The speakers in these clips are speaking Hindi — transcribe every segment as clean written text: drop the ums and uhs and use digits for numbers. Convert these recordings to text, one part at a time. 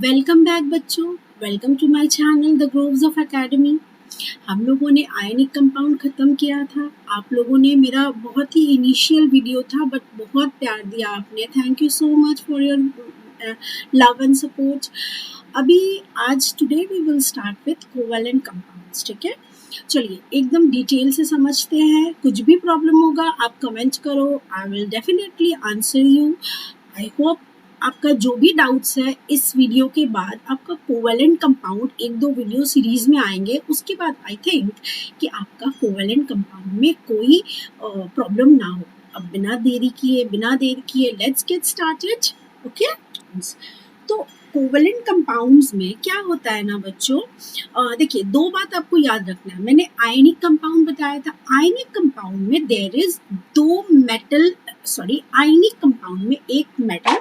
वेलकम बैक बच्चों। Welcome to my channel the groves of academy. हम लोगों ने आयनिक कंपाउंड खत्म किया था। आप लोगों ने मेरा बहुत ही इनिशियल वीडियो था बट बहुत प्यार दिया आपने। Thank you so much for your love and support. अभी आज today we will start with covalent compounds. ठीक है, चलिए एकदम डिटेल से समझते हैं। कुछ भी प्रॉब्लम होगा आप कमेंट करो, I will definitely answer you. I hope आपका जो भी डाउट्स है इस वीडियो के बाद आपका कोवेलेंट कंपाउंड एक दो वीडियो सीरीज में आएंगे, उसके बाद आई थिंक कि आपका कोवेलेंट कंपाउंड में कोई प्रॉब्लम ना हो। अब बिना देरी किए लेट्स गेट स्टार्टेड। ओके, तो कोवेलेंट कंपाउंड्स में क्या होता है ना बच्चों, देखिए दो बात आपको याद रखना है। मैंने आयनिक कंपाउंड बताया था। आयनिक कंपाउंड में देयर इज दो मेटल, सॉरी आयनिक कंपाउंड में एक मेटल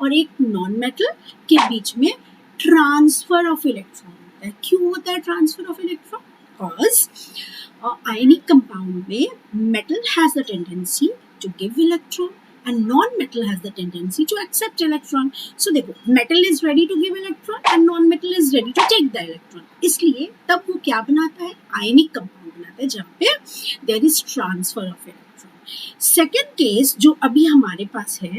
और एक नॉन मेटल के बीच में ट्रांसफर ऑफ इलेक्ट्रॉन होता है। क्यों होता है transfer of electron? Because ionic compound में metal has the tendency to give electron and non-metal has the tendency to accept electron. So देखो, metal is ready to give electron and non-metal is ready to take the electron. इसलिए तब वो क्या बनाता है? ionic compound बनाता है जहाँ पे there is transfer of electron. Second case जो अभी हमारे पास है,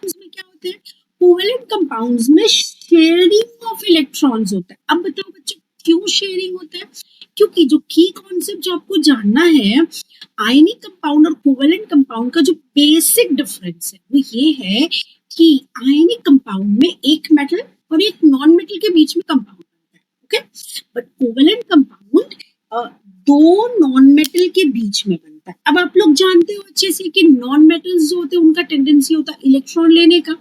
इसमें क्या होता है? कोवेलेंट कंपाउंड्स में शेयरिंग ऑफ इलेक्ट्रॉन्स होता है। अब बताओ बच्चों क्यों शेयरिंग होता है? क्योंकि जो की कॉन्सेप्ट जो आपको जानना है, आयनिक कंपाउंड और कोवेलेंट कंपाउंड का जो बेसिक डिफरेंस है वो ये है कि आयनिक कंपाउंड में एक मेटल और एक नॉन मेटल के बीच में कंपाउंड बनता है। ओके, बट कोवेलेंट कंपाउंड दो नॉन मेटल के बीच में बनता है। अब आप लोग जानते हो अच्छे से कि नॉन मेटल्स जो होते हैं उनका टेंडेंसी होता है इलेक्ट्रॉन लेने का।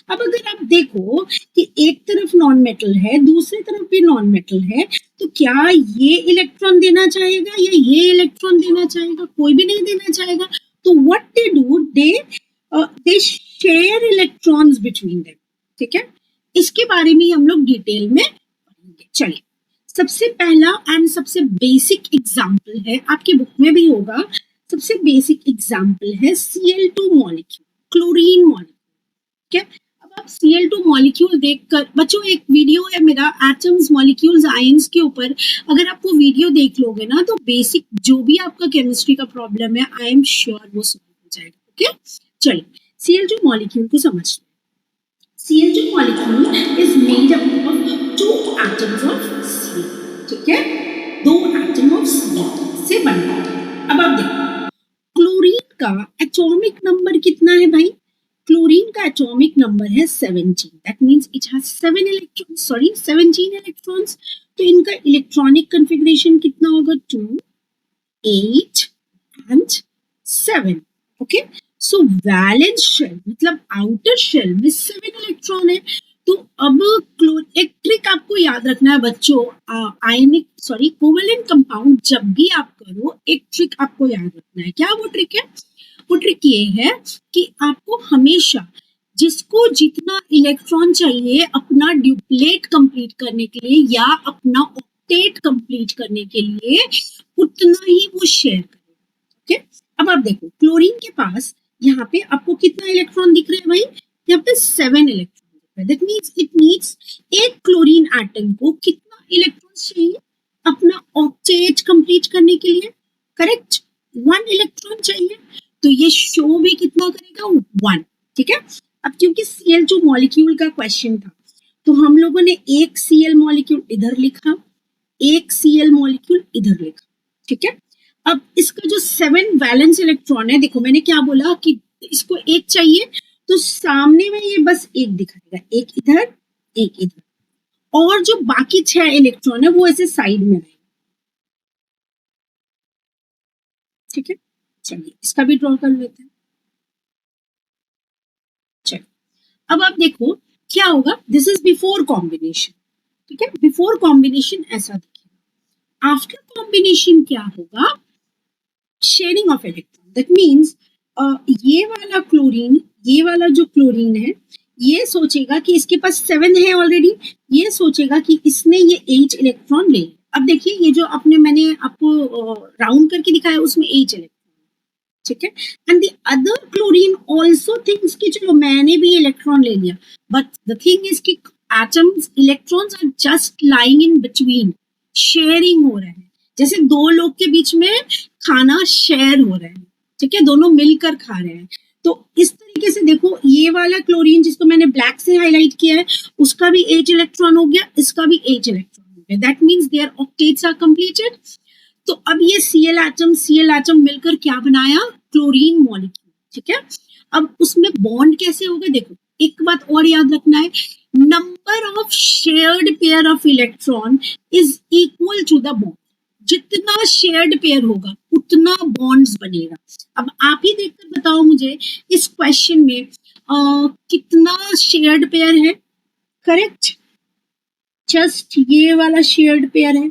अब अगर आप देखो कि एक तरफ नॉन मेटल है, दूसरी तरफ भी नॉन मेटल है, तो क्या ये इलेक्ट्रॉन देना चाहेगा या ये इलेक्ट्रॉन देना चाहेगा? कोई भी नहीं देना चाहेगा। तो what they do, they share electrons between them. ठीक है, इसके बारे में हम लोग डिटेल में पढ़ेंगे। चलिए, सबसे पहला एंड सबसे बेसिक एग्जाम्पल है, आपके बुक में भी होगा। सबसे बेसिक एग्जाम्पल है Cl2 मॉलिक्यूल, क्लोरीन मॉलिक्यूल। ठीक है, अब आप Cl2 मॉलिक्यूल देखकर, बच्चों एक वीडियो है मेरा एटम्स मॉलिक्यूल्स आयंस के ऊपर, अगर आप वो वीडियो देख लोगे ना तो बेसिक जो भी आपका केमिस्ट्री का प्रॉब्लम है आई एम श्योर वो सॉल्व हो जाएगा। ओके, चलिए Cl2 मॉलिक्यूल को समझते हैं। Cl2 molecule is made up of two atoms of Cl. ठीक है, दो एटम ऑफ Cl से बनता है। अब आप देखो क्लोरीन का एटॉमिक नंबर कितना है भाई? क्लोरीन का एटॉमिक नंबर है 17। That means it has 17 electrons. तो इनका इलेक्ट्रॉनिक कॉन्फ़िगरेशन कितना होगा? 2, 8 and 7। Okay, so valence shell मतलब आउटर शेल में 7 इलेक्ट्रॉन है। तो अब एक ट्रिक आपको याद रखना है बच्चों, आयनिक सॉरी कोवेलेंट कंपाउंड जब भी आप करो एक ट्रिक आपको याद रखना है। क्या वो ट्रिक है? वो ट्रिक ये है कि आपको हमेशा जिसको जितना इलेक्ट्रॉन चाहिए अपना ड्यूप्लेट कंप्लीट करने के लिए या अपना ऑक्टेट कंप्लीट करने के लिए, उतना ही वो शेयर करेगा। ओके, अब आप देखो क्लोरीन के पास यहाँ पे आपको कितना इलेक्ट्रॉन दिख रहे हैं भाई? यहाँ पे 7 इलेक्ट्रॉन दिख रहे हैं। दैट मींस इट नीड्स, एक क्लोरीन एटम को कितना इलेक्ट्रॉन चाहिए अपना ऑक्टेट कंप्लीट करने के लिए? करेक्ट, 1 इलेक्ट्रॉन चाहिए। तो ये शो भी कितना करेगा? 1। ठीक है, अब क्योंकि Cl2 मॉलिक्यूल का क्वेश्चन था तो हम लोगों ने एक Cl मॉलिक्यूल इधर लिखा, एक Cl मॉलिक्यूल इधर लिखा। ठीक है, अब इसका जो 7 वैलेंस इलेक्ट्रॉन है, देखो मैंने क्या बोला कि इसको एक चाहिए तो सामने में ये बस एक दिखाएगा, एक इधर एक इधर, और जो बाकी 6 इलेक्ट्रॉन है वो ऐसे साइड में रहेगा। ठीक है, चलिए इसका भी ड्रॉ कर लेते हैं। चलिए अब आप देखो क्या होगा, दिस इज बिफोर कॉम्बिनेशन। ठीक है, बिफोर कॉम्बिनेशन ऐसा दिखेगा। आफ्टर कॉम्बिनेशन क्या होगा? Sharing of electron. That means ये वाला क्लोरीन, ये वाला जो क्लोरीन है, ये सोचेगा कि इसके पास 7 है ऑलरेडी, ये सोचेगा कि इसने ये 8 इलेक्ट्रॉन ले। अब देखिए ये जो मैंने आपको राउंड करके दिखाया उसमें 8 इलेक्ट्रॉन। ठीक है, and the other chlorine also thinks कि चलो मैंने भी इलेक्ट्रॉन ले लिया, बट द थिंग इज कि atoms electrons are just lying in between, sharing हो रहे हैं, जैसे दो लोग के बीच में खाना शेयर हो रहा है, ठीक है, दोनों मिलकर खा रहे हैं। तो इस तरीके से देखो, ये वाला क्लोरीन जिसको मैंने ब्लैक से हाईलाइट किया है, उसका भी H इलेक्ट्रॉन हो गया, इसका भी H इलेक्ट्रॉन हो गया, that means their octets are completed. तो अब ये Cl एटम मिलकर क्या बनाया, क्लोरीन मॉलिक्यूल, ठीक है। अब उसमें बॉन्ड कैसे होगा, देखो एक बात और याद रखना है, number of shared pair of electron is equal to the bond, जितना शेयर्ड पेयर होगा उतना बॉन्ड्स बनेगा। अब आप ही देखकर बताओ मुझे इस क्वेश्चन में कितना शेयर्ड पेयर है, करेक्ट, जस्ट ये वाला शेयर्ड पेयर है,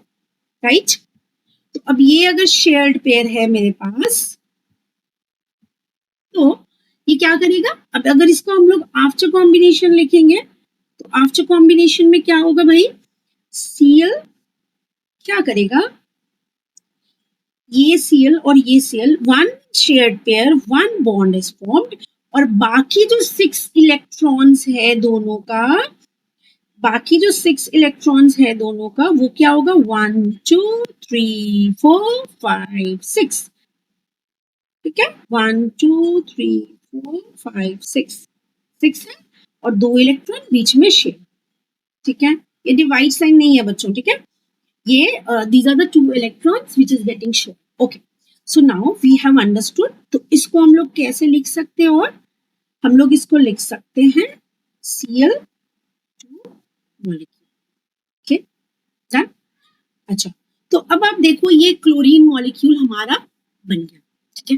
राइट। तो अब ये अगर शेयर्ड पेयर है मेरे पास, तो ये क्या करेगा, अब अगर इसको हम लोग आफ्टर कॉम्बिनेशन लिखेंगे, तो आफ्टर कॉम्बिनेशन में क्या होगा भाई, Cl क्या करेगा, ये Cl और ये Cl, one shared pair, one bond is formed, और बाकी जो 6 इलेक्ट्रॉन्स है दोनों का, बाकी जो 6 इलेक्ट्रॉन्स है दोनों का, वो क्या होगा, 1 2 3 4 5 6, ठीक है, 1 2 3 4 5 6 है, और 2 इलेक्ट्रॉन बीच में शेयर, ठीक है, ये डिवाइड साइन नहीं है बच्चों, ठीक है, ये these are the 2 electrons which is getting shown, okay, so now we have understood। तो इसको हम लोग कैसे लिख सकते हैं, और हम लोग इसको लिख सकते हैं Cl2 molecule, okay, done। अच्छा, तो अब आप देखो ये क्लोरीन मॉलिक्यूल हमारा बन गया, ठीक है।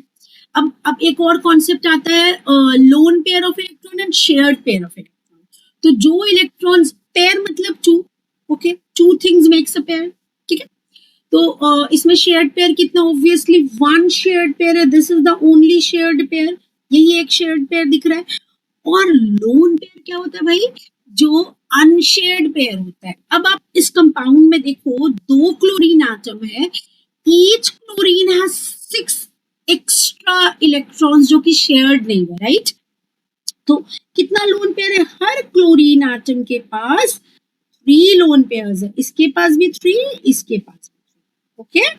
अब एक और कॉन्सेप्ट आता है, lone pair of electron and shared pair of electron. तो जो इलेक्ट्रॉन्स, पेयर मतलब 2, okay, 2 things makes a pair, ठीक है। तो इसमें शेयर्ड पेयर कितना, ऑब्वियसली 1 शेयर्ड पेयर है, this is the only shared pair, यही एक शेयर्ड पेयर दिख रहा है। और लोन पेयर क्या होता है भाई, जो अनशेयर्ड पेयर होता है। अब आप इस कंपाउंड में देखो, 2 क्लोरीन एटम है, each chlorine has 6 extra electrons जो कि शेयर्ड नहीं है, राइट। तो कितना लोन पेयर है, हर क्लोरीन एटम के पास 3 लोन पेयर्स है, इसके पास भी 3, इसके पास भी 3, ओके।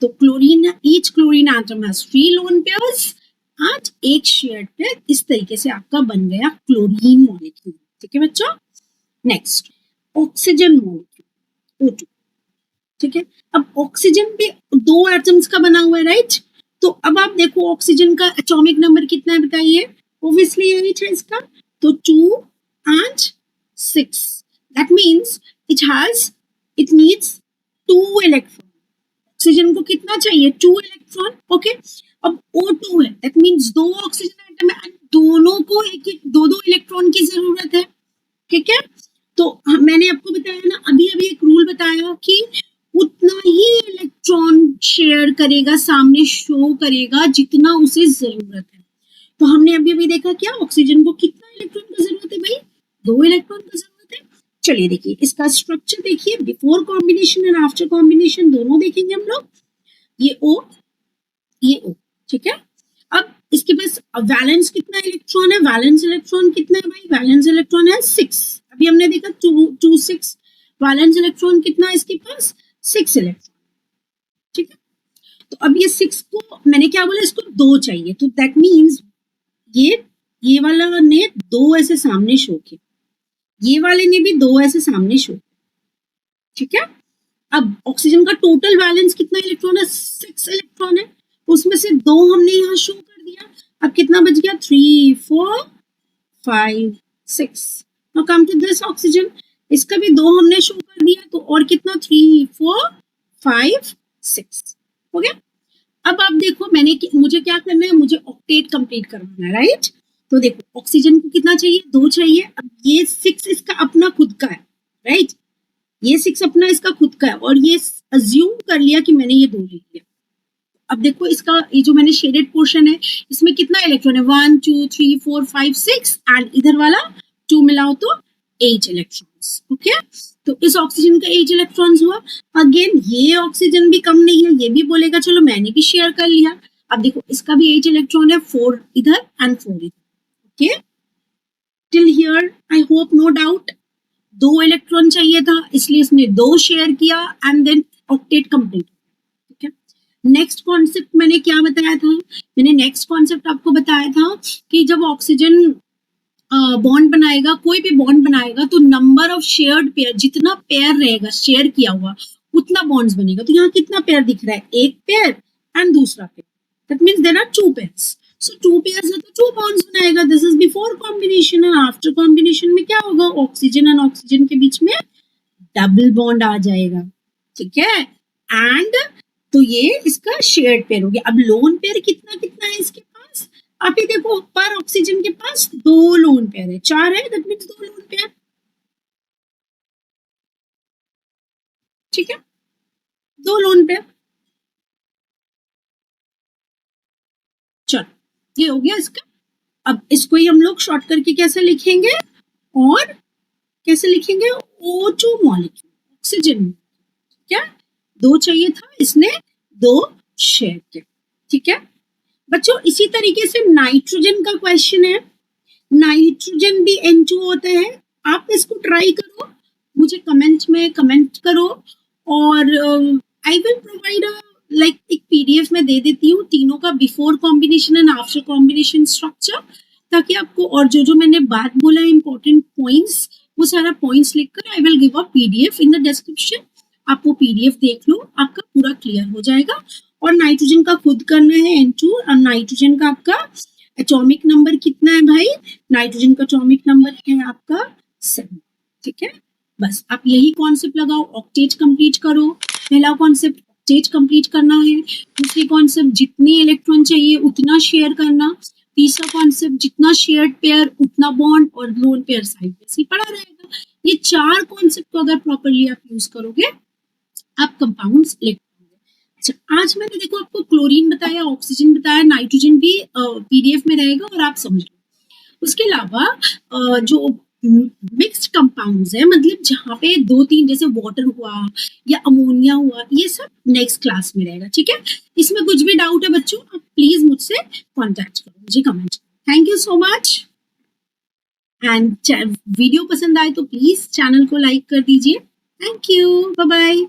तो chlorine, each chlorine atom has 3 lone pairs, आज एक शेयर्ड पेयर, इस तरीके से आपका बन गया क्लोरीन मॉलिक्यूल, ठीक है बच्चों। नेक्स्ट, ऑक्सीजन मॉलिक्यूल O2, ठीक है। अब ऑक्सीजन भी 2 एटम्स का बना हुआ है, राइट। तो अब आप देखो ऑक्सीजन का एटॉमिक नंबर कितना है बताइए, ऑब्वियसली यही है इसका, तो 2 and 6, that means it needs 2 electron. Oxygen को कितना चाहिए, 2 इलेक्ट्रॉन, ओके। अब O2 है, दैट मीन्स 2 ऑक्सीजन एटम है, दोनों को एक एक 2 इलेक्ट्रॉन की जरूरत है, ठीक है। तो मैंने आपको बताया ना, अभी एक रूल बताया कि उतना ही इलेक्ट्रॉन शेयर करेगा, सामने शो करेगा जितना उसे जरूरत है। तो हमने अभी देखा क्या, ऑक्सीजन को कितना इलेक्ट्रॉन की जरूरत है भाई, 2 इलेक्ट्रॉन की जरूरत है। चलिए देखिए इसका स्ट्रक्चर, देखिए before combination and after combination दोनों देखेंगे हम लोग, ये O, ये O, ठीक है। अब इसके पास वैलेंस कितना इलेक्ट्रॉन है, वैलेंस इलेक्ट्रॉन कितना है भाई, वैलेंस इलेक्ट्रॉन है 6, अभी हमने देखा 2 6, वैलेंस इलेक्ट्रॉन कितना है इसके पास, 6 इलेक्ट्रॉन, ठीक है। तो अब ये 6 को मैंने क्या बोला, इसको 2 चाहिए, तो दैट मीन्स ये वाला ने 2 ऐसे सामने शो किया, ये वाले ने भी 2 ऐसे सामने शो किया, ठीक है। अब ऑक्सीजन का टोटल बैलेंस कितना इलेक्ट्रॉन है, 6 इलेक्ट्रॉन है, उसमें से 2 हमने यहाँ शो कर दिया, अब कितना बच गया, 3 4 5 6। Now come to this oxygen, इसका भी 2 हमने शो कर दिया, तो और कितना, 3 4 5 6 हो गया। अब आप देखो मुझे क्या करना है, मुझे ऑक्टेट कंप्लीट करवाना है, राइट। तो देखो ऑक्सीजन को कितना चाहिए, 2 चाहिए, अब ये 6 इसका अपना खुद का है, राइट, ये 6 अपना इसका खुद का है, और ये अज्यूम कर लिया कि मैंने ये 2 ले लिया। अब देखो इसका ये जो मैंने शेडेड पोर्शन है, इसमें कितना इलेक्ट्रॉन है, 1 2 3 4 5 6, एंड इधर वाला 2 मिलाओ तो 8 इलेक्ट्रॉन्स, ओके। तो इस ऑक्सीजन का 8 इलेक्ट्रॉन्स हुआ। अगेन ये ऑक्सीजन भी कम नहीं है, ये भी बोलेगा चलो मैंने भी शेयर कर लिया। अब देखो इसका भी 8 इलेक्ट्रॉन है, 4 इधर एंड 4 इधर, okay. Till here I hope no doubt. 2 electron चाहिए था, इसलिए इसने 2 शेयर किया एंड देन ऑक्टेट कंप्लीट। ठीक है, नेक्स्ट कॉन्सेप्ट मैंने क्या बताया था? मैंने नेक्स्ट कॉन्सेप्ट आपको बताया था कि जब ऑक्सीजन बॉन्ड बनाएगा, कोई भी बॉन्ड बनाएगा, तो नंबर ऑफ शेयर्ड पेयर, जितना पेयर रहेगा शेयर किया हुआ उतना बॉन्ड्स बनेगा। तो यहाँ कितना पेयर दिख रहा है? एक पेयर एंड दूसरा pair, that means there are 2 pairs. So 2 pairs है तो 2 बॉन्ड्स बनाएगा। This is before combination. And after combination में क्या होगा? ऑक्सीजन एंड ऑक्सीजन के बीच में डबल बॉन्ड आ जाएगा। ठीक है, एंड तो ये इसका शेयर्ड पेयर हो गया। अब लोन पेयर कितना कितना है इसके पास? आप ये देखो, पर ऑक्सीजन के पास 2 लोन पेयर है, 4 है, दैट मीन्स 2 लोन पेयर। ठीक है, 2 लोन पेयर। चलो, ये हो गया इसका। अब इसको ही हम लोग शॉर्ट करके कैसे लिखेंगे? और कैसे लिखेंगे? O2 molecule, oxygen. क्या 2 चाहिए था, इसने 2 शेयर किया। ठीक है बच्चों, इसी तरीके से नाइट्रोजन का क्वेश्चन है। नाइट्रोजन भी N2 होता है। आप इसको ट्राई करो, मुझे कमेंट में कमेंट करो, और आई विल प्रोवाइड लाइक एक पीडीएफ में दे देती हूँ तीनों का, before combination and after combination structure, ताकि आपको और जो मैंने बात बोला इंपॉर्टेंट पॉइंट्स, वो सारा पॉइंट्स लिखकर I will give a PDF in the description. आप वो पीडीएफ देख लो, आपका पूरा क्लियर हो जाएगा। और नाइट्रोजन का खुद करना है N2, और नाइट्रोजन का आपका एटॉमिक नंबर कितना है भाई? नाइट्रोजन का एटॉमिक नंबर है आपका 7। ठीक है, बस आप यही कॉन्सेप्ट लगाओ, ऑक्टेट कंप्लीट करो। पहला कॉन्सेप्ट ऑक्टेट कंप्लीट करना है। दूसरी कॉन्सेप्ट जितनी इलेक्ट्रॉन चाहिए उतना शेयर करना। तीसरा कॉन्सेप्ट जितना शेयर्ड पेयर उतना बॉन्ड, और लोन पेयर साइड में से पड़ा रहेगा। ये 4 कॉन्सेप्ट को अगर प्रॉपर्ली आप यूज करोगे, आप कंपाउंड्स लिख पाओगे। अच्छा, आज मैंने देखो आपको क्लोरीन बताया, ऑक्सीजन बताया, नाइट्रोजन भी पीडीएफ में रहेगा और आप समझ लो। उसके अलावा जो मिक्स्ड कंपाउंड्स है, मतलब जहाँ पे 2-3 जैसे वाटर हुआ या अमोनिया हुआ, ये सब नेक्स्ट क्लास में रहेगा। ठीक है, इसमें कुछ भी डाउट है बच्चों, आप प्लीज मुझसे कॉन्टेक्ट करो, मुझे कमेंट करो। Thank you so much. And video पसंद आए तो प्लीज चैनल को लाइक कर दीजिए। Thank you, bye bye.